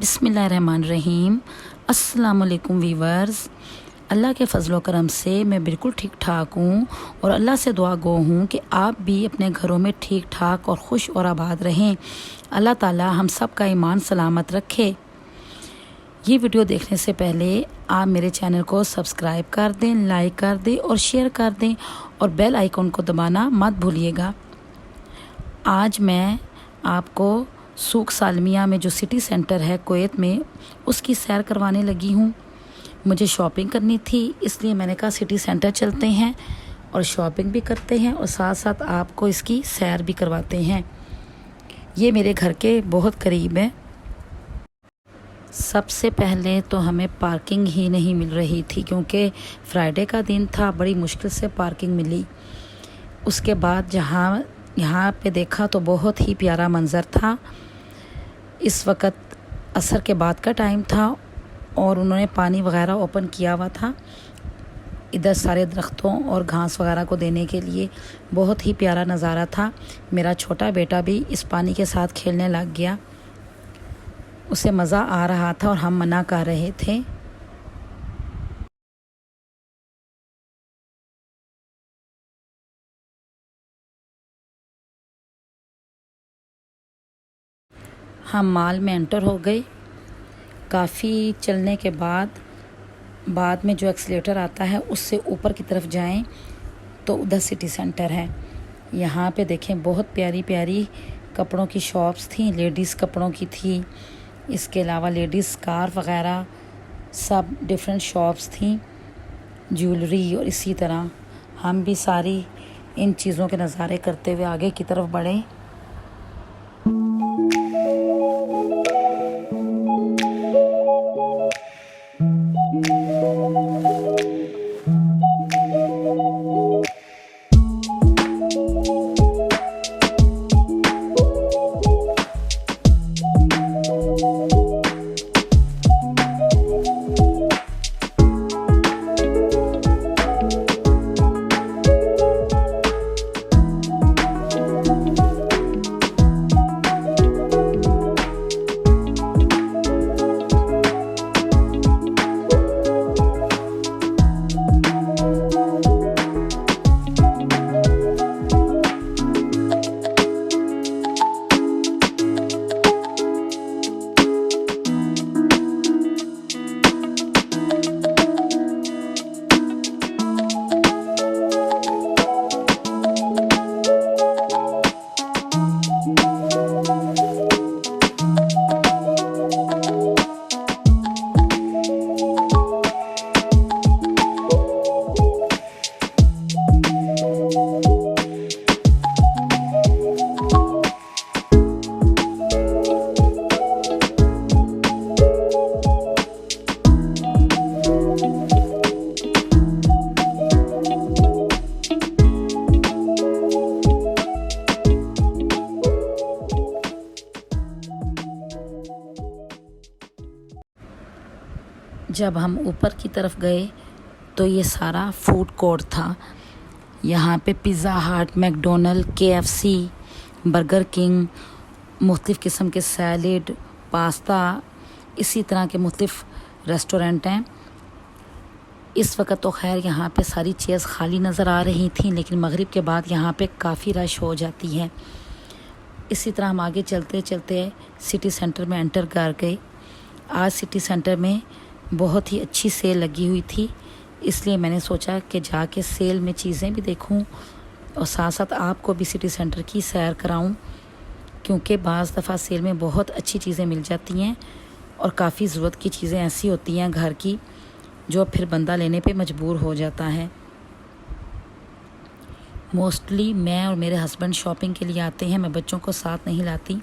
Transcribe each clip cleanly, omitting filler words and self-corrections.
बिस्मिल्लाहिर्रहमानिर्रहीम। अस्सलामुअलैकुम वीवर्स। अल्लाह के फ़ज़ल व करम से मैं बिल्कुल ठीक ठाक हूँ और अल्लाह से दुआ गो हूँ कि आप भी अपने घरों में ठीक ठाक और खुश और आबाद रहें। अल्लाह ताला हम सब का ईमान सलामत रखे। ये वीडियो देखने से पहले आप मेरे चैनल को सब्सक्राइब कर दें, लाइक कर दें और शेयर कर दें और बेल आइकन को दबाना मत भूलिएगा। आज मैं आपको सूक सालमिया में जो सिटी सेंटर है कुवैत में, उसकी सैर करवाने लगी हूँ। मुझे शॉपिंग करनी थी, इसलिए मैंने कहा सिटी सेंटर चलते हैं और शॉपिंग भी करते हैं और साथ साथ आपको इसकी सैर भी करवाते हैं। ये मेरे घर के बहुत करीब है। सबसे पहले तो हमें पार्किंग ही नहीं मिल रही थी क्योंकि फ्राइडे का दिन था, बड़ी मुश्किल से पार्किंग मिली। उसके बाद यहाँ पे देखा तो बहुत ही प्यारा मंज़र था। इस वक्त असर के बाद का टाइम था और उन्होंने पानी वगैरह ओपन किया हुआ था इधर सारे दरख्तों और घास वगैरह को देने के लिए। बहुत ही प्यारा नज़ारा था। मेरा छोटा बेटा भी इस पानी के साथ खेलने लग गया, उसे मज़ा आ रहा था और हम मना कर रहे थे। हम मॉल में एंटर हो गए। काफ़ी चलने के बाद में जो एक्सीलेटर आता है उससे ऊपर की तरफ जाएं तो उधर सिटी सेंटर है। यहाँ पे देखें बहुत प्यारी प्यारी कपड़ों की शॉप्स थी, लेडीज़ कपड़ों की थी। इसके अलावा लेडीज़ स्कार्फ वगैरह सब डिफरेंट शॉप्स थी, ज्वेलरी। और इसी तरह हम भी सारी इन चीज़ों के नज़ारे करते हुए आगे की तरफ बढ़े। जब हम ऊपर की तरफ गए तो ये सारा फूड कोर्ट था। यहाँ पे पिज़्ज़ा हट, मैकडोनल्ड, KFC, बर्गर किंग, मुख्तलिफ़ किस्म के सैलेड, पास्ता, इसी तरह के मुख्तलिफ़ रेस्टोरेंट हैं। इस वक्त तो खैर यहाँ पे सारी चेयर्स खाली नज़र आ रही थी, लेकिन मगरिब के बाद यहाँ पे काफ़ी रश हो जाती है। इसी तरह हम आगे चलते चलते सिटी सेंटर में एंटर कर गए। आज सिटी सेंटर में बहुत ही अच्छी सेल लगी हुई थी, इसलिए मैंने सोचा कि जाके सेल में चीज़ें भी देखूं और साथ साथ आपको भी सिटी सेंटर की सैर कराऊं, क्योंकि बाज़ दफ़ा सेल में बहुत अच्छी चीज़ें मिल जाती हैं और काफ़ी ज़रूरत की चीज़ें ऐसी होती हैं घर की जो फिर बंदा लेने पे मजबूर हो जाता है। मोस्टली मैं और मेरे हस्बैंड शॉपिंग के लिए आते हैं, मैं बच्चों को साथ नहीं लाती,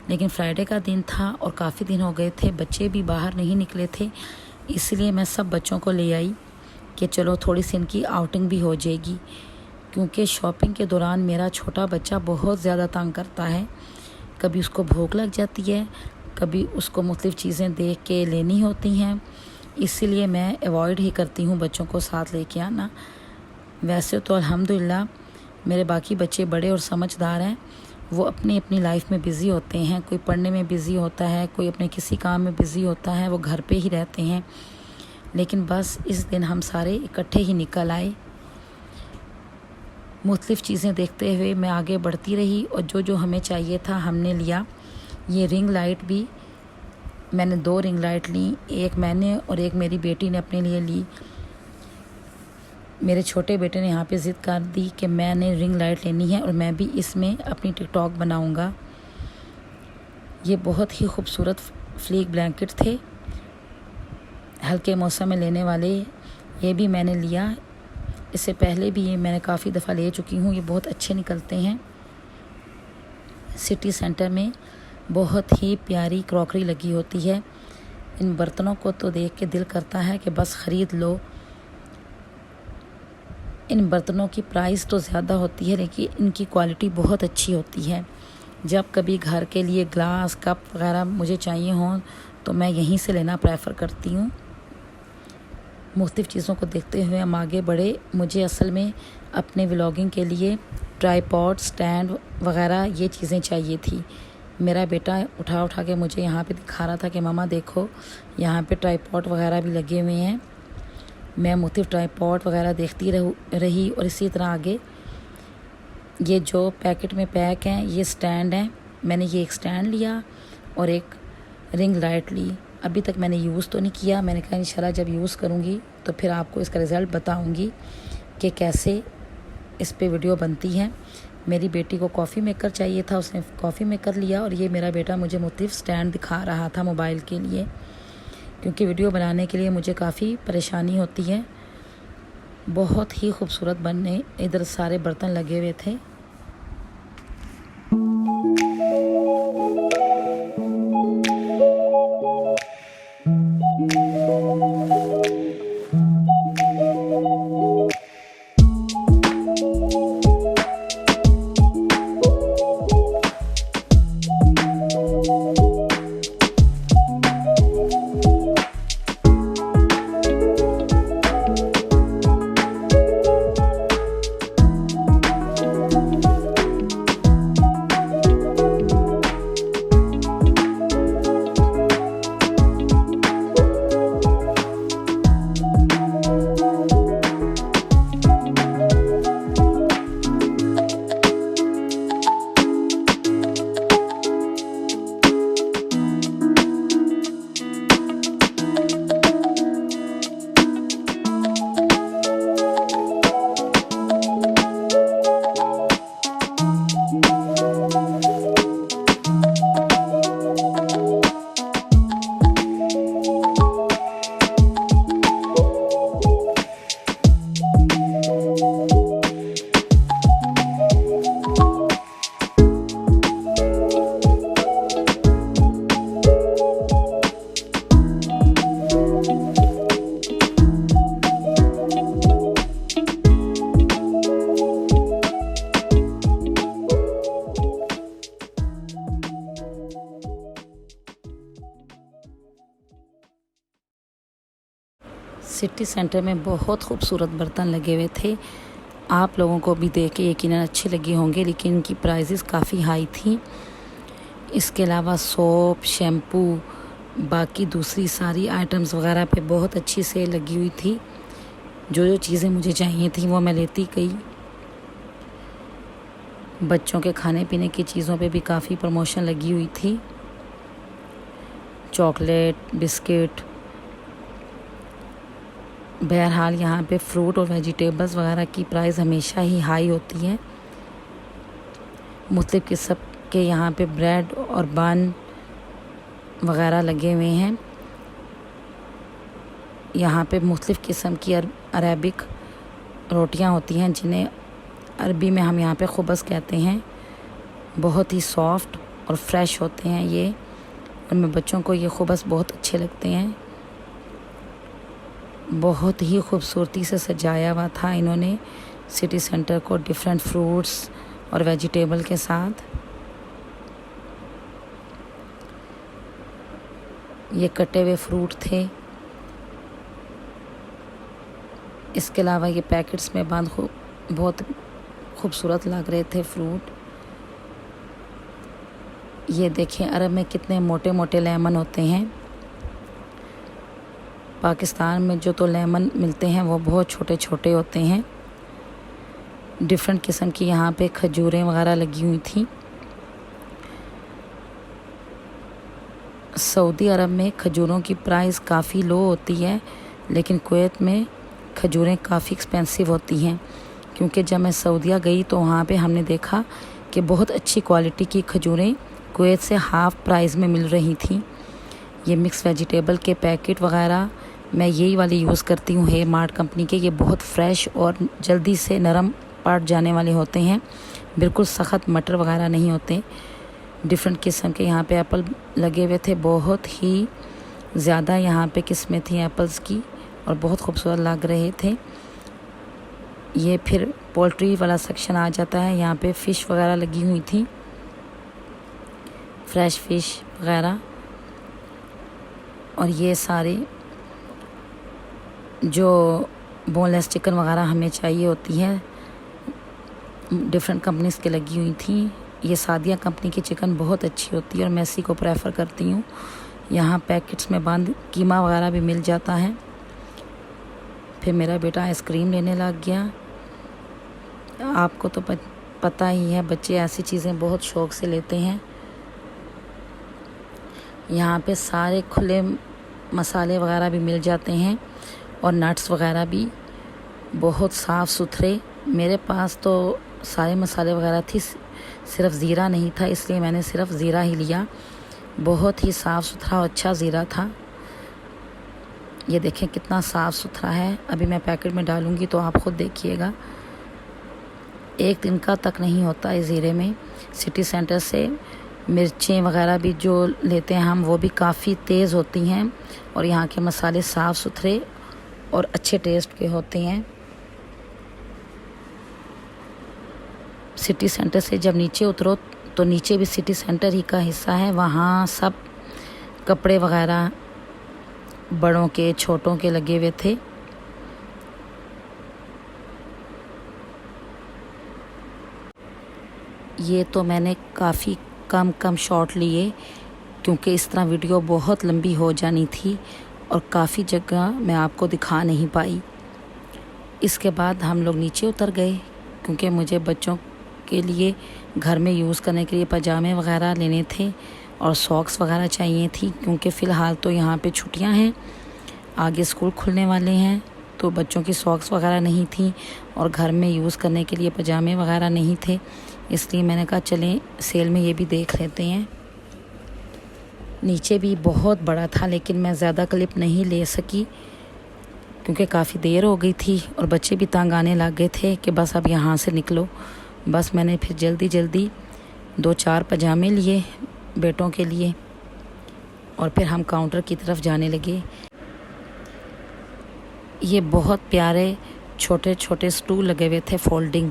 लेकिन फ्राइडे का दिन था और काफ़ी दिन हो गए थे, बच्चे भी बाहर नहीं निकले थे, इसलिए मैं सब बच्चों को ले आई कि चलो थोड़ी सी इनकी आउटिंग भी हो जाएगी। क्योंकि शॉपिंग के दौरान मेरा छोटा बच्चा बहुत ज़्यादा तंग करता है। कभी उसको भूख लग जाती है, कभी उसको मुख्तलिफ़ चीज़ें देख के लेनी होती हैं, इसीलिए मैं अवॉइड ही करती हूँ बच्चों को साथ लेके आना। वैसे तो अल्हम्दुलिल्लाह मेरे बाकी बच्चे बड़े और समझदार हैं, वो अपनी अपनी लाइफ में बिज़ी होते हैं, कोई पढ़ने में बिज़ी होता है, कोई अपने किसी काम में बिज़ी होता है, वो घर पे ही रहते हैं। लेकिन बस इस दिन हम सारे इकट्ठे ही निकल आए। मुख्तलिफ़ चीज़ें देखते हुए मैं आगे बढ़ती रही और जो जो हमें चाहिए था हमने लिया। ये रिंग लाइट भी मैंने 2 रिंग लाइट ली, एक मैंने और एक मेरी बेटी ने अपने लिए ली। मेरे छोटे बेटे ने यहाँ पे ज़िद कर दी कि मैंने रिंग लाइट लेनी है और मैं भी इसमें अपनी टिकटॉक बनाऊँगा। ये बहुत ही खूबसूरत फ्लीक ब्लैंकेट थे, हल्के मौसम में लेने वाले। ये भी मैंने लिया, इससे पहले भी ये मैंने काफ़ी दफ़ा ले चुकी हूँ। ये बहुत अच्छे निकलते हैं। सिटी सेंटर में बहुत ही प्यारी क्रॉकरी लगी होती है। इन बर्तनों को तो देख के दिल करता है कि बस ख़रीद लो। इन बर्तनों की प्राइस तो ज़्यादा होती है लेकिन इनकी क्वालिटी बहुत अच्छी होती है। जब कभी घर के लिए ग्लास कप वगैरह मुझे चाहिए हों तो मैं यहीं से लेना प्रेफर करती हूँ। मुख्तलिफ़ चीज़ों को देखते हुए हम आगे बढ़े। मुझे असल में अपने व्लॉगिंग के लिए ट्राईपॉड, स्टैंड वगैरह ये चीज़ें चाहिए थी। मेरा बेटा उठा के मुझे यहाँ पे दिखा रहा था कि मामा देखो यहाँ पे ट्राईपॉड वगैरह भी लगे हुए हैं। मैं मुख्तलिफ़ ट्राईपॉड वगैरह देखती रही और इसी तरह आगे ये जो पैकेट में पैक हैं ये स्टैंड हैं। मैंने ये एक स्टैंड लिया और एक रिंग लाइट ली। अभी तक मैंने यूज़ तो नहीं किया। मैंने कहा इंशाल्लाह जब यूज़ करूँगी तो फिर आपको इसका रिज़ल्ट बताऊँगी कि कैसे इस पे वीडियो बनती है। मेरी बेटी को कॉफ़ी मेकर चाहिए था, उसने कॉफ़ी मेकर लिया और ये मेरा बेटा मुझे मुख्तलिफ़ स्टैंड दिखा रहा था मोबाइल के लिए, क्योंकि वीडियो बनाने के लिए मुझे काफ़ी परेशानी होती है। बहुत ही खूबसूरत बनने इधर सारे बर्तन लगे हुए थे। सिटी सेंटर में बहुत खूबसूरत बर्तन लगे हुए थे। आप लोगों को भी देख के यकीनन अच्छे लगे होंगे, लेकिन इनकी प्राइसेस काफ़ी हाई थी। इसके अलावा सोप, शैम्पू, बाकी दूसरी सारी आइटम्स वगैरह पे बहुत अच्छी सेल लगी हुई थी। जो जो चीज़ें मुझे चाहिए थी वो मैं लेती गई। बच्चों के खाने पीने की चीज़ों पे भी काफ़ी प्रमोशन लगी हुई थी। चॉकलेट, बिस्किट, बहरहाल यहाँ पे फ्रूट और वेजिटेबल्स वगैरह की प्राइस हमेशा ही हाई होती है। मुख्तलिफ़ किस्म के यहाँ पे ब्रेड और बन वगैरह लगे हुए हैं। यहाँ पे मुख्तलिफ़ किस्म की अरेबिक रोटियाँ होती हैं, जिन्हें अरबी में हम यहाँ पे खुबज़ कहते हैं। बहुत ही सॉफ्ट और फ्रेश होते हैं ये, और मेरे बच्चों को ये खुबज़ बहुत अच्छे लगते हैं। बहुत ही खूबसूरती से सजाया हुआ था इन्होंने सिटी सेंटर को डिफरेंट फ्रूट्स और वेजिटेबल के साथ। ये कटे हुए फ्रूट थे। इसके अलावा ये पैकेट्स में बंद बहुत खूबसूरत लग रहे थे फ्रूट। ये देखें अरब में कितने मोटे मोटे लेमन होते हैं। पाकिस्तान में जो तो लेमन मिलते हैं वो बहुत छोटे छोटे होते हैं। डिफरेंट किस्म की यहाँ पे खजूरें वगैरह लगी हुई थी। सऊदी अरब में खजूरों की प्राइस काफ़ी लो होती है, लेकिन कुवैत में खजूरें काफ़ी एक्सपेंसिव होती हैं। क्योंकि जब मैं सऊदीया गई तो वहाँ पे हमने देखा कि बहुत अच्छी क्वालिटी की खजूरें कुवैत से हाफ़ प्राइस में मिल रही थी। ये मिक्स वेजिटेबल के पैकेट वगैरह मैं यही वाली यूज़ करती हूँ, हे मार्ट कंपनी के। ये बहुत फ्रेश और जल्दी से नरम पड़ जाने वाले होते हैं, बिल्कुल सख्त मटर वगैरह नहीं होते। डिफरेंट किस्म के यहाँ पे एप्पल लगे हुए थे, बहुत ही ज़्यादा यहाँ पे किस्में थी एप्पल्स की और बहुत खूबसूरत लग रहे थे। ये फिर पोल्ट्री वाला सेक्शन आ जाता है। यहाँ पे फ़िश वगैरह लगी हुई थी, फ्रेश फ़िश वगैरह। और ये सारे जो बोनलेस चिकन वगैरह हमें चाहिए होती है, डिफरेंट कंपनीज़ के लगी हुई थी। ये सादिया कंपनी की चिकन बहुत अच्छी होती है और मैं इसी को प्रेफर करती हूँ। यहाँ पैकेट्स में बंद कीमा वगैरह भी मिल जाता है। फिर मेरा बेटा आइसक्रीम लेने लग गया। आपको तो पता ही है, बच्चे ऐसी चीज़ें बहुत शौक़ से लेते हैं। यहाँ पे सारे खुले मसाले वगैरह भी मिल जाते हैं और नट्स वगैरह भी बहुत साफ़ सुथरे। मेरे पास तो सारे मसाले वगैरह थी, सिर्फ ज़ीरा नहीं था, इसलिए मैंने सिर्फ ज़ीरा ही लिया। बहुत ही साफ़ सुथरा और अच्छा ज़ीरा था। ये देखें कितना साफ़ सुथरा है। अभी मैं पैकेट में डालूँगी तो आप ख़ुद देखिएगा, एक दिन का तक नहीं होता इस ज़ीरे में। सिटी सेंटर से मिर्चें वगैरह भी जो लेते हैं हम, वो भी काफ़ी तेज़ होती हैं और यहाँ के मसाले साफ़ सुथरे और अच्छे टेस्ट के होते हैं। सिटी सेंटर से जब नीचे उतरो तो नीचे भी सिटी सेंटर ही का हिस्सा है। वहाँ सब कपड़े वगैरह बड़ों के छोटों के लगे हुए थे। ये तो मैंने काफ़ी कम शॉट लिए, क्योंकि इस तरह वीडियो बहुत लंबी हो जानी थी और काफ़ी जगह मैं आपको दिखा नहीं पाई। इसके बाद हम लोग नीचे उतर गए, क्योंकि मुझे बच्चों के लिए घर में यूज़ करने के लिए पजामे वगैरह लेने थे और सॉक्स वगैरह चाहिए थी। क्योंकि फ़िलहाल तो यहाँ पे छुट्टियाँ हैं, आगे स्कूल खुलने वाले हैं, तो बच्चों की सॉक्स वगैरह नहीं थी और घर में यूज़ करने के लिए पजामे वगैरह नहीं थे। इसलिए मैंने कहा चलें सेल में ये भी देख लेते हैं। नीचे भी बहुत बड़ा था, लेकिन मैं ज़्यादा क्लिप नहीं ले सकी क्योंकि काफ़ी देर हो गई थी और बच्चे भी तंग आने लग गए थे कि बस अब यहाँ से निकलो। बस मैंने फिर जल्दी 2-4 पजामे लिए बेटों के लिए और फिर हम काउंटर की तरफ जाने लगे। ये बहुत प्यारे छोटे छोटे स्टूल लगे हुए थे फोल्डिंग।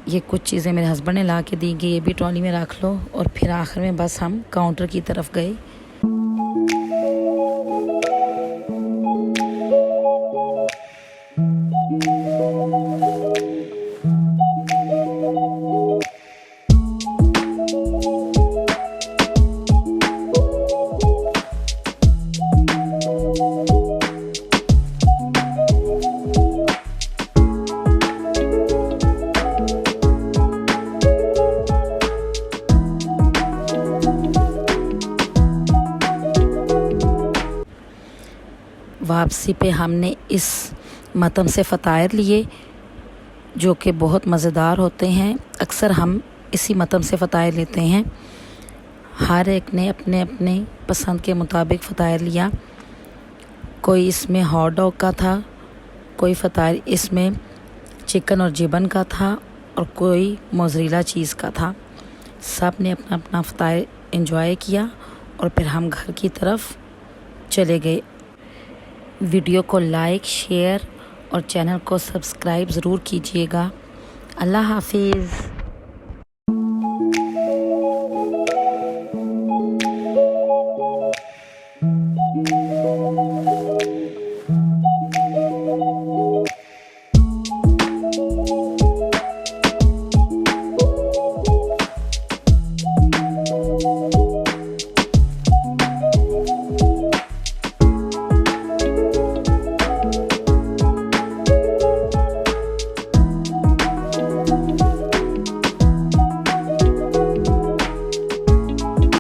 ये कुछ चीज़ें मेरे हस्बैंड ने ला के दी कि ये भी ट्रॉली में रख लो। और फिर आखिर में बस हम काउंटर की तरफ गए। वापसी पे हमने इस मतम से फ़तायर लिए, जो कि बहुत मज़ेदार होते हैं। अक्सर हम इसी मतम से फ़तायर लेते हैं। हर एक ने अपने अपने पसंद के मुताबिक फ़तायर लिया। कोई इसमें हॉट डॉग का था, कोई फ़तायर इसमें चिकन और जिबन का था और कोई मोज़रेला चीज़ का था। सब ने अपना अपना फ़तायर एंजॉय किया और फिर हम घर की तरफ चले गए। वीडियो को लाइक, शेयर और चैनल को सब्सक्राइब ज़रूर कीजिएगा। अल्लाह हाफिज़।